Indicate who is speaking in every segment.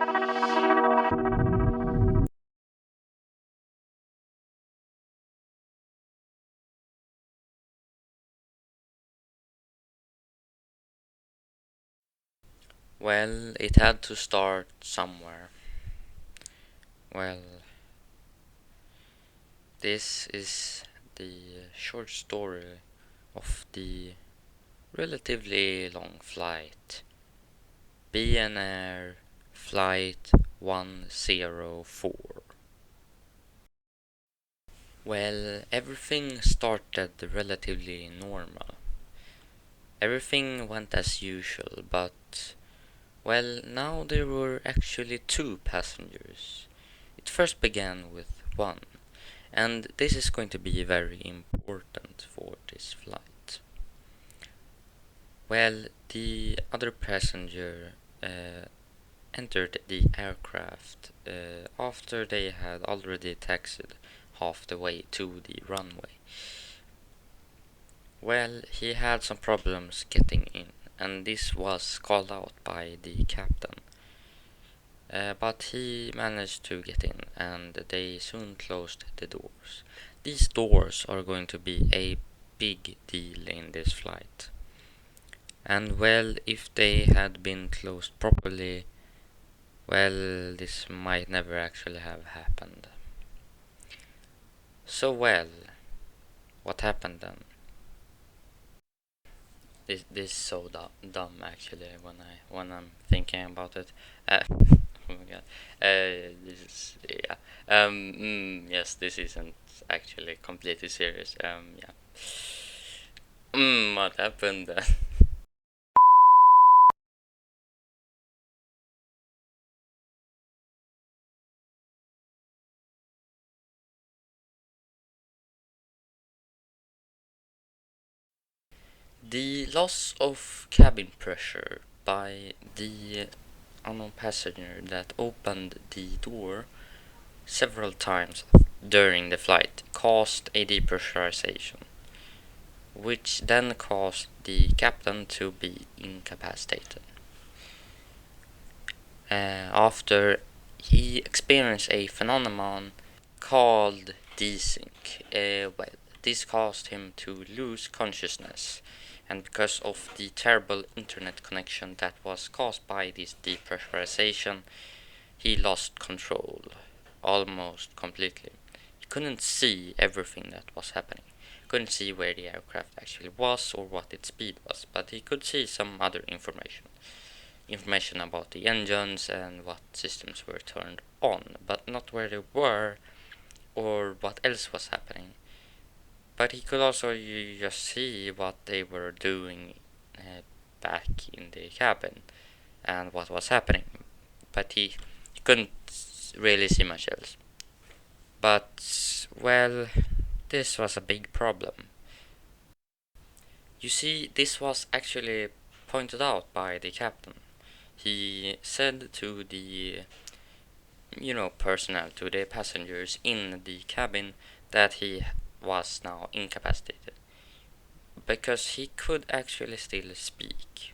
Speaker 1: Well, it had to start somewhere. Well, this is the short story of the relatively long flight. BNAir Flight 104. Well, everything started relatively normal. Everything went as usual, but well, now there were actually two passengers. It first began with one, and this is going to be very important for this flight. Well, the other passenger entered the aircraft after they had already taxied half the way to the runway. Well, he had some problems getting in, and this was called out by the captain. But he managed to get in, and they soon closed the doors. These doors are going to be a big deal in this flight. And well, if they had been closed properly, well, this might never actually have happened. So well, what happened then? This is so dumb actually when I'm thinking about it. Oh my god. This is yeah. Yes, this isn't actually completely serious. Yeah. What happened then? The loss of cabin pressure by the unknown passenger that opened the door several times during the flight caused a depressurization, which then caused the captain to be incapacitated. After he experienced a phenomenon called desync. Well, this caused him to lose consciousness, and because of the terrible internet connection that was caused by this depressurization, he lost control almost completely. He couldn't see everything that was happening. He couldn't see where the aircraft actually was or what its speed was, but he could see some other information about the engines and what systems were turned on, but not where they were or what else was happening. But he could also just see what they were doing back in the cabin and what was happening, but he couldn't really see much else. But, well, this was a big problem. You see, this was actually pointed out by the captain. He said to the personnel, to the passengers in the cabin, that he was now incapacitated because he could actually still speak.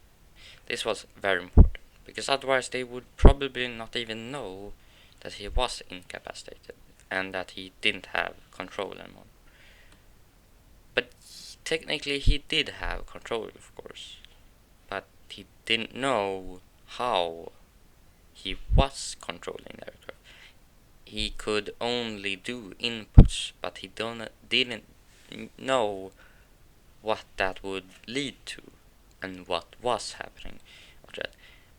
Speaker 1: This was very important because otherwise they would probably not even know that he was incapacitated and that he didn't have control anymore. But technically he did have control, of course, but he didn't know how he was controlling the aircraft. He could only do inputs, but he didn't know what that would lead to and what was happening.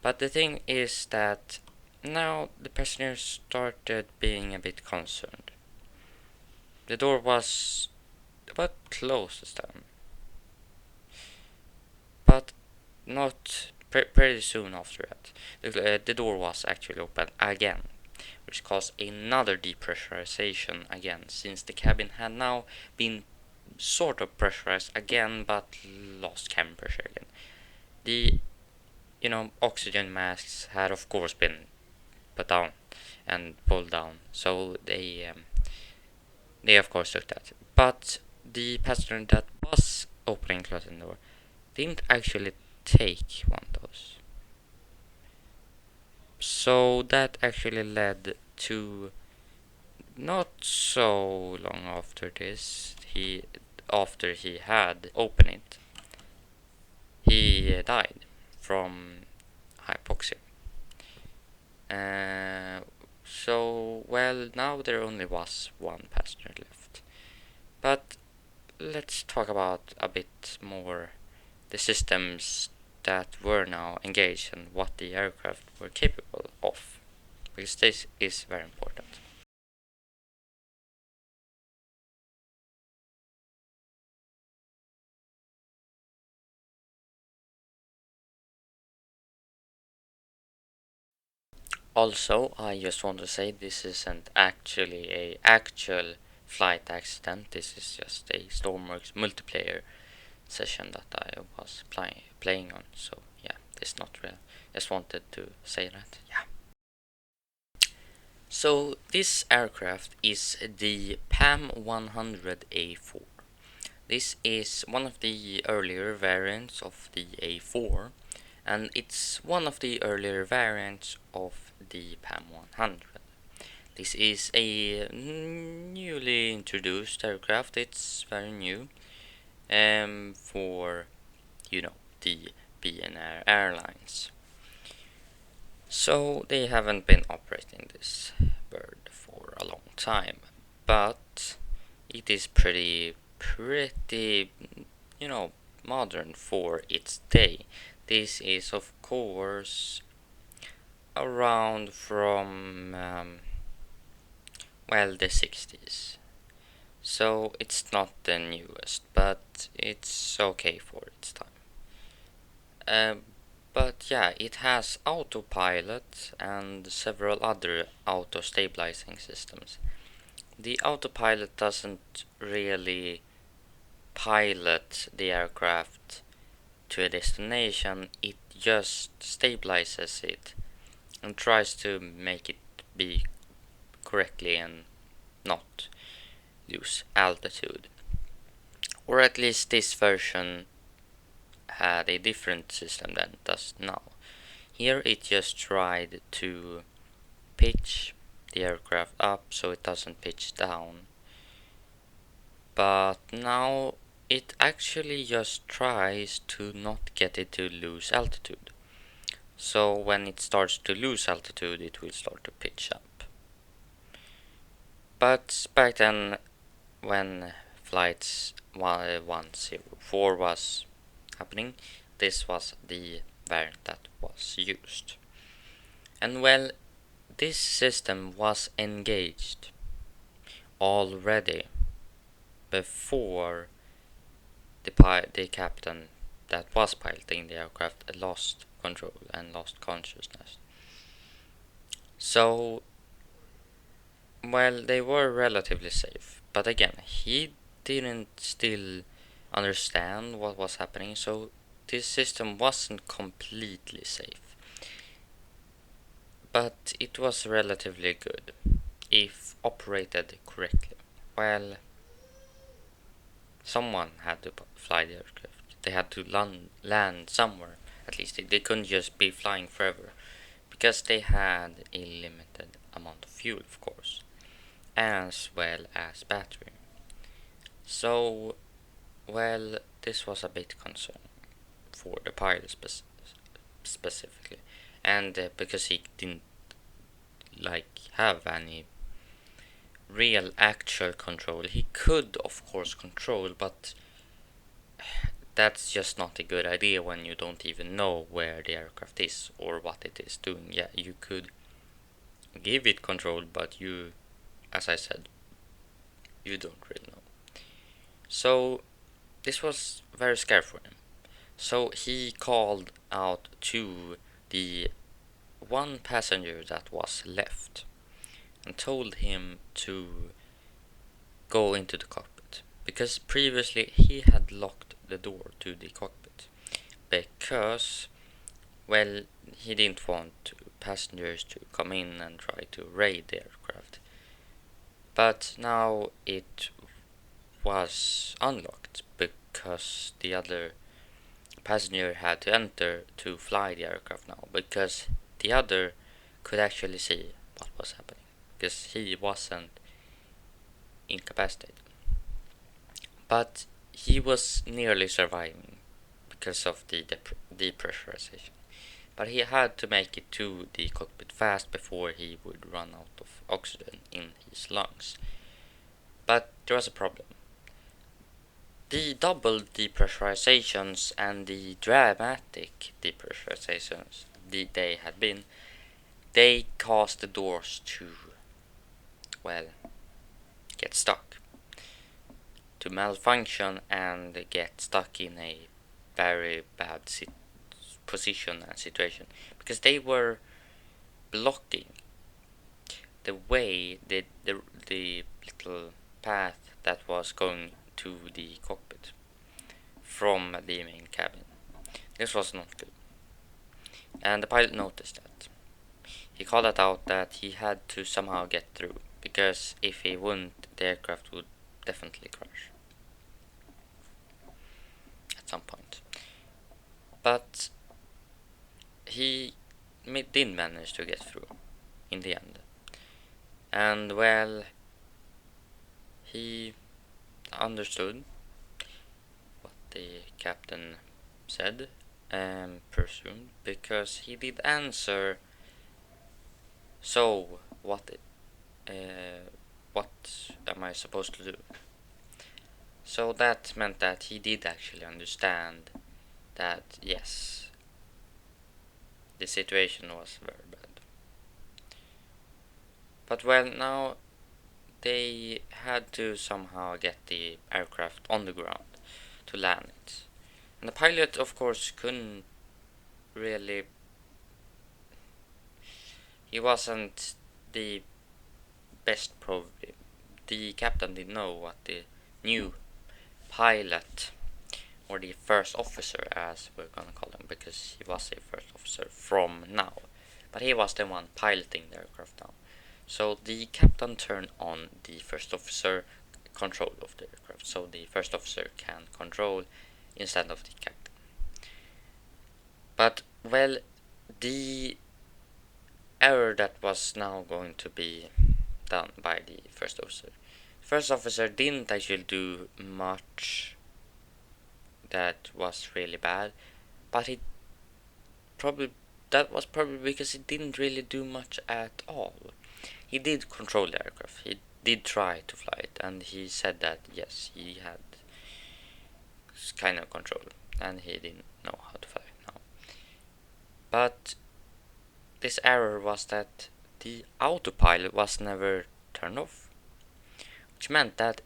Speaker 1: But the thing is that now the passengers started being a bit concerned. The door was about closed this time, but not pretty soon after that. The door was actually open again, which caused another depressurization again, since the cabin had now been sort of pressurized again, but lost cabin pressure again. The oxygen masks had of course been put down and pulled down, so they of course took that. But the passenger that was opening and closing the door didn't actually take one of those. So that actually led to, not so long after this, after he had opened it, he died from hypoxia. Well, now there only was one passenger left. But let's talk about a bit more the systems that were now engaged and what the aircraft were capable of, because this is very important. Also, I just want to say this isn't actually a actual flight accident. This is just a Stormworks multiplayer session that I was playing on. So yeah, it's not real. Just wanted to say that. Yeah. So this aircraft is the PAM 100A4. This is one of the earlier variants of the A4, and it's one of the earlier variants of the PAM 100. This is a newly introduced aircraft. It's very new for, the BNAir airlines. So they haven't been operating this bird for a long time, but it is pretty, modern for its day. This is, of course, around from, the 60s. So it's not the newest, but it's okay for its time. But yeah, it has autopilot and several other auto stabilizing systems. The autopilot doesn't really pilot the aircraft to a destination, it just stabilizes it and tries to make it be correctly and not lose altitude. Or at least this version had a different system than it does now. Here it just tried to pitch the aircraft up so it doesn't pitch down. But now it actually just tries to not get it to lose altitude. So when it starts to lose altitude, it will start to pitch up. But back then, when flights 104 was happening, this was the variant that was used. And well, this system was engaged already before the captain that was piloting the aircraft lost control and lost consciousness. So, well, they were relatively safe, but again, he didn't still understand what was happening, so this system wasn't completely safe. But it was relatively good if operated correctly. Well, someone had to fly the aircraft. They had to land somewhere. At least they couldn't just be flying forever, because they had a limited amount of fuel, of course, as well as battery. So, well, this was a bit concerning for the pilot specifically, and because he didn't have any real actual control. He could, of course, control, but that's just not a good idea when you don't even know where the aircraft is or what it is doing. Yeah, you could give it control, but you, as I said, you don't really know. So this was very scary for him. So he called out to the one passenger that was left and told him to go into the cockpit, because previously he had locked the door to the cockpit because, well, he didn't want passengers to come in and try to raid the aircraft. But now it was unlocked because the other passenger had to enter to fly the aircraft now, because the other could actually see what was happening, because he wasn't incapacitated. But he was nearly surviving because of the depressurization. But he had to make it to the cockpit fast before he would run out of oxygen in his lungs. But there was a problem. The double depressurizations and the dramatic depressurizations they had been, they caused the doors to, well, get stuck, to malfunction and get stuck in a very bad position and situation, because they were blocking the way, the little path that was going to the cockpit from the main cabin. This was not good, and the pilot noticed that. He called it out that he had to somehow get through, because if he wouldn't, the aircraft would definitely crash at some point. But he did manage to get through in the end. And well, he understood what the captain said and presumed, because he did answer, "So, what am I supposed to do?" So that meant that he did actually understand that, yes, the situation was very bad. But well, now they had to somehow get the aircraft on the ground to land it. And the pilot, of course, couldn't really. He wasn't the best, probably. The captain didn't know what the new pilot, or the first officer, as we're gonna call him, because he was a first officer from now. But he was the one piloting the aircraft now. So the captain turned on the first officer control of the aircraft, so the first officer can control instead of the captain. But well, the error that was now going to be done by the first officer. First officer didn't actually do much that was really bad, but that was probably because he didn't really do much at all. He did control the aircraft. He did try to fly it, and he said that yes, he had kind of control, and he didn't know how to fly it now. But this error was that the autopilot was never turned off, which meant that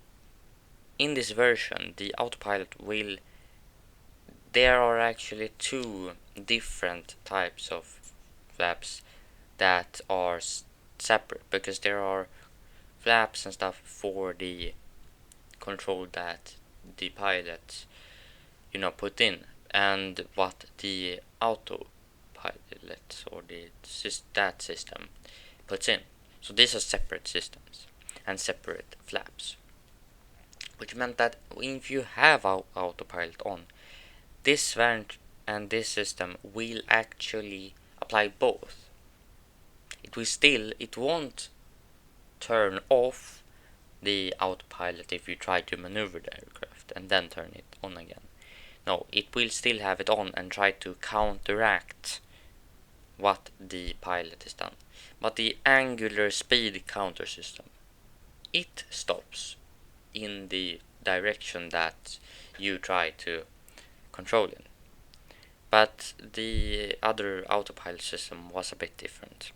Speaker 1: in this version the autopilot will. There are actually two different types of flaps that are separate, because there are flaps and stuff for the control that the pilot put in, and what the autopilot or the that system puts in. So these are separate systems and separate flaps, which meant that if you have autopilot on, this variant and this system will actually apply both. It won't turn off the autopilot if you try to maneuver the aircraft and then turn it on again. No, it will still have it on and try to counteract what the pilot has done. But the angular speed counter system, it stops in the direction that you try to control in. But the other autopilot system was a bit different.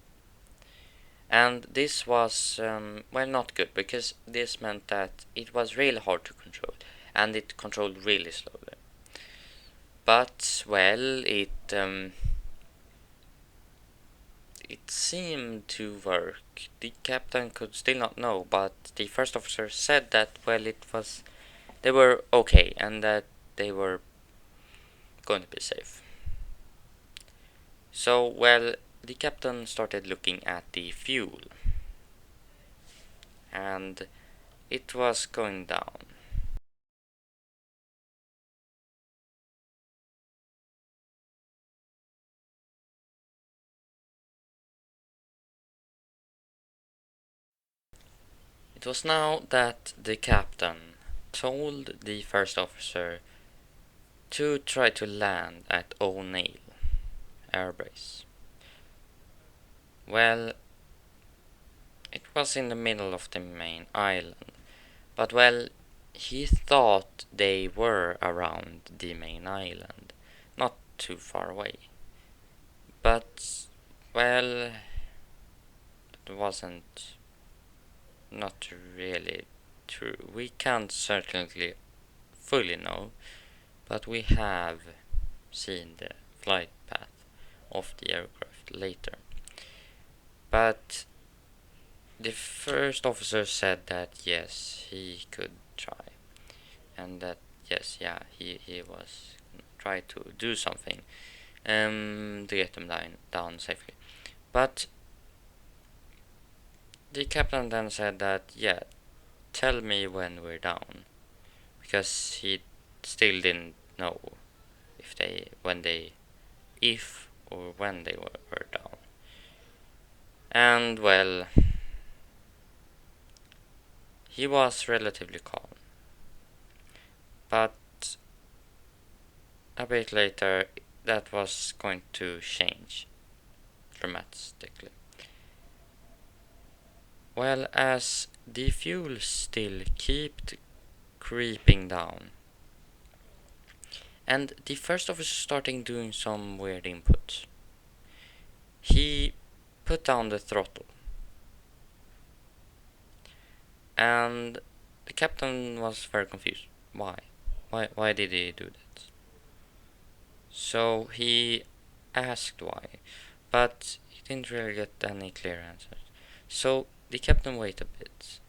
Speaker 1: And this was, not good, because this meant that it was really hard to control, and it controlled really slowly. But, well, it seemed to work. The captain could still not know, but the first officer said that, well, they were okay, and that they were going to be safe. So, well, the captain started looking at the fuel, and it was going down. It was now that the captain told the first officer to try to land at O'Neill Air Base. Well, it was in the middle of the main island, but he thought they were around the main island, not too far away. But, it wasn't not really true. We can't certainly fully know, but we have seen the flight path of the aircraft later. But the first officer said that yes, he could try, and that yes, he was trying to do something to get them down safely. But the captain then said that yeah, tell me when we're down, because he still didn't know if or when they were down. And he was relatively calm, but a bit later that was going to change dramatically. Well, as the fuel still kept creeping down, and the first officer started doing some weird inputs. He put down the throttle, and the captain was very confused. Why? Why did he do that? So he asked why, but he didn't really get any clear answers. So the captain waited a bit,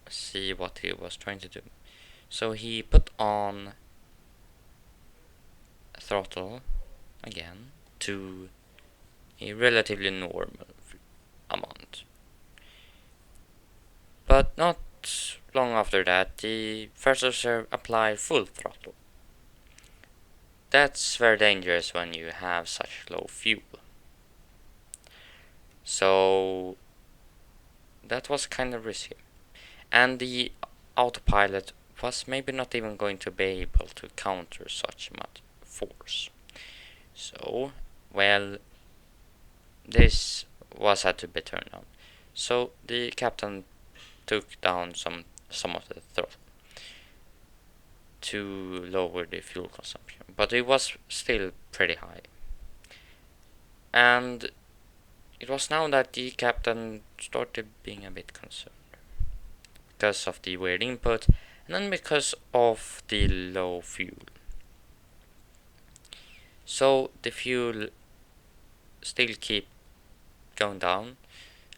Speaker 1: see what he was trying to do. So he put on throttle again to a relatively normal amount. But not long after that, the first officer applied full throttle. That's very dangerous when you have such low fuel. So that was kind of risky. And the autopilot was maybe not even going to be able to counter such much force. So, this was had to be turned on. So the captain took down some of the throttle to lower the fuel consumption, but it was still pretty high. And it was now that the captain started being a bit concerned because of the weird input and then because of the low fuel. So the fuel still keep going down,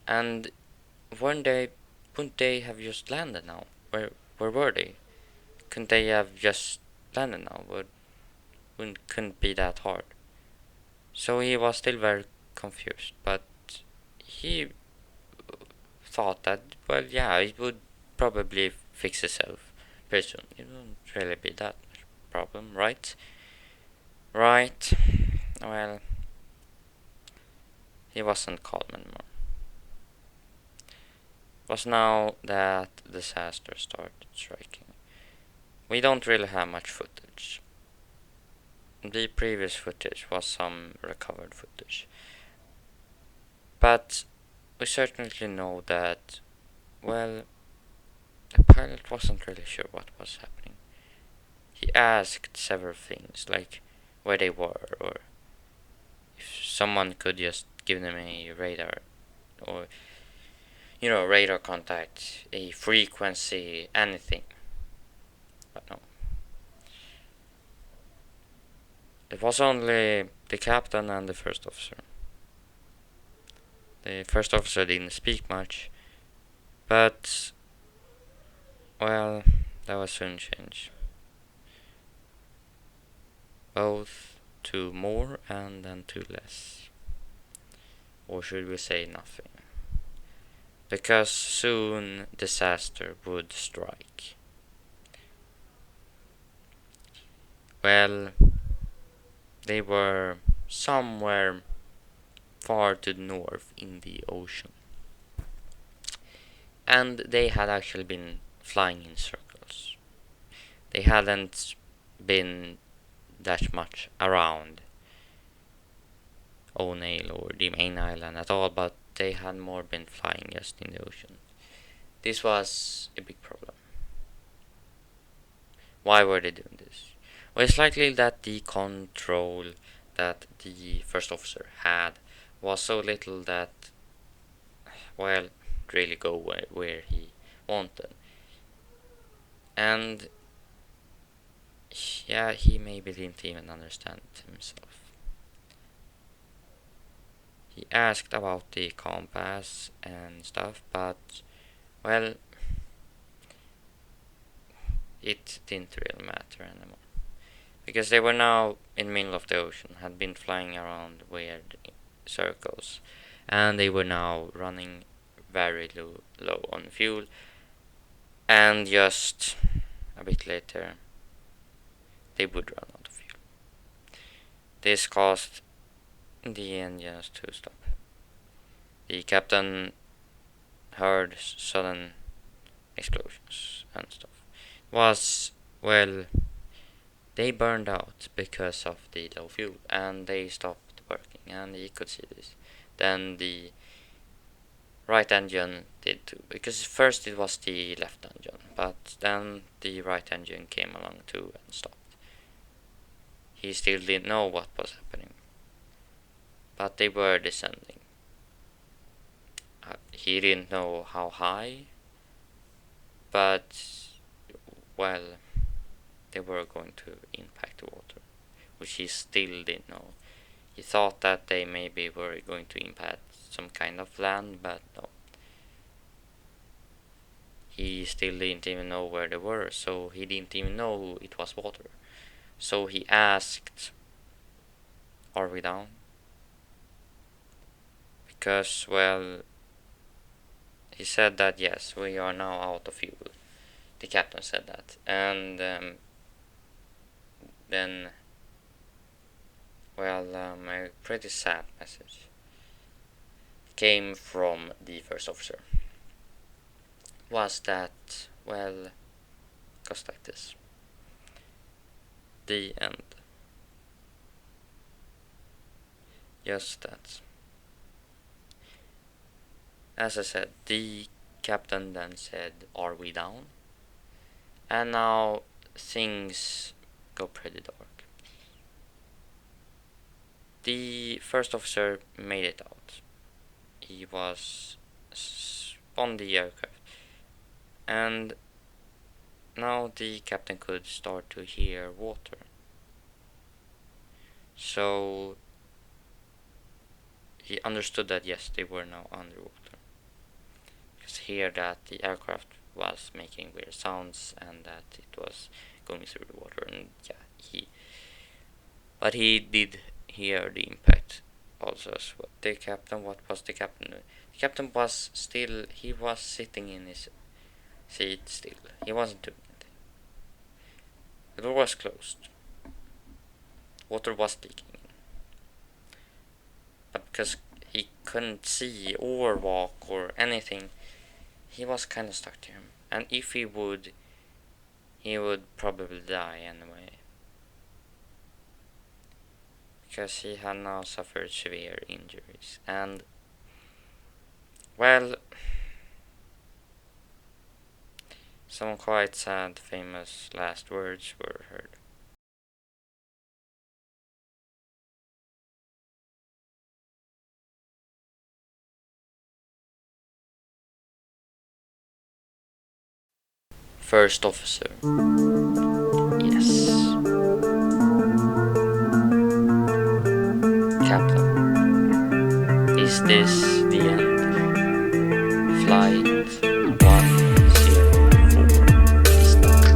Speaker 1: and wouldn't they have just landed now? Where were they? Couldn't they have just landed now? Couldn't be that hard. So he was still very confused, but he thought that it would probably fix itself pretty soon. It wouldn't really be that much problem, right? Right. Well, he wasn't calm anymore. It was now that disaster started striking. We don't really have much footage. The previous footage was some recovered footage. But we certainly know that, the pilot wasn't really sure what was happening. He asked several things, like where they were, or if someone could just give them a radar, or, radar contact, a frequency, anything. But no. It was only the captain and the first officer. The first officer didn't speak much, but, that will soon change. Both to more and then to less. Or should we say nothing? Because soon disaster would strike. They were somewhere far to the north in the ocean. and they had actually been flying in circles. They hadn't been that much around O'Neill or the main island at all, but they had more been flying just in the ocean. This was a big problem. Why were they doing this? Well, it's likely that the control that the first officer had was so little that, well, really go where he wanted. And yeah, he maybe didn't even understand himself. He asked about the compass and stuff, but, well, it didn't really matter anymore. Because they were now in the middle of the ocean, had been flying around weird circles, and they were now running very low on fuel, and just a bit later they would run out of fuel. This caused the engines to stop. The captain heard sudden explosions and stuff. Was, well, they burned out because of the low fuel, and they stopped working, and he could see this. Then the right engine did too, because first it was the left engine, but then the right engine came along too and stopped. He still didn't know what was happening, but they were descending. He didn't know how high, but, well, they were going to impact the water, which he still didn't know. He thought that they maybe were going to impact some kind of land, but no. He still didn't even know where they were, so he didn't even know it was water. So he asked, "Are we down?" Because, well, he said that yes, we are now out of fuel. The captain said that, and then, well, a pretty sad message came from the first officer. Was that, well, goes like this. The end. Just that. As I said, the captain then said, "Are we down?" And now things go pretty dark. The first officer made it out. He was on the aircraft, and now the captain could start to hear water. So he understood that yes, they were now underwater. Because hear that the aircraft was making weird sounds and that it was going through the water, and yeah, but he did hear the impact also. So the captain, what was the captain doing? The captain was still, he was sitting in his seat still. He wasn't doing anything. The door was closed. Water was leaking in. But because he couldn't see or walk or anything, he was kind of stuck to him. And if he would probably die anyway. Because he had now suffered severe injuries. And, well, some quite sad, famous last words were heard. First officer. Yes. Captain. Is this the end? Flight 104 is done.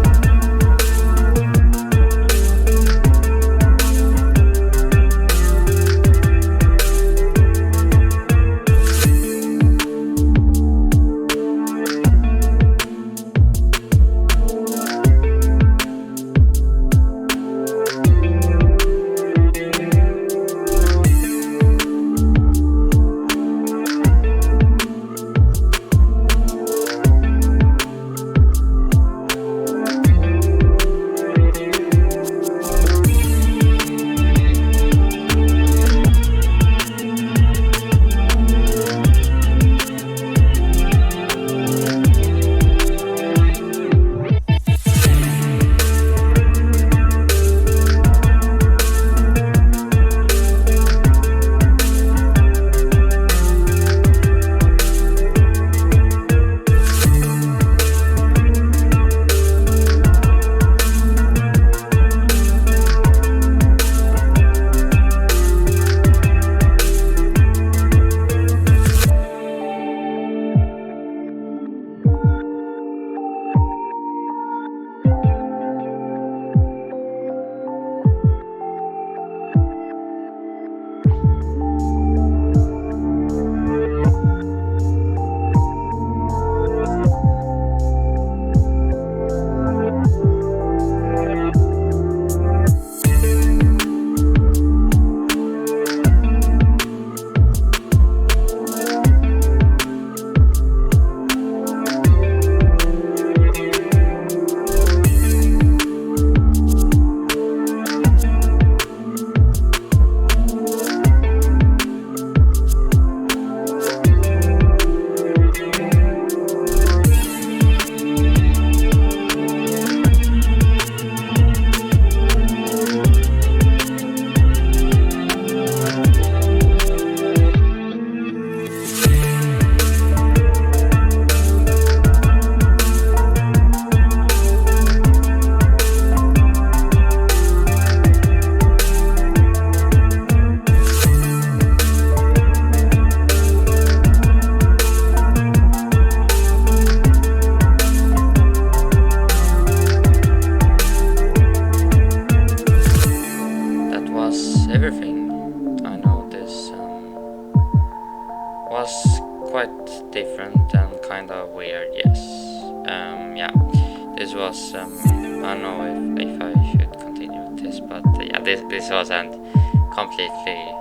Speaker 1: quite different and kind of weird, yes. Yeah, this was, I don't know if I should continue with this, but yeah, this wasn't completely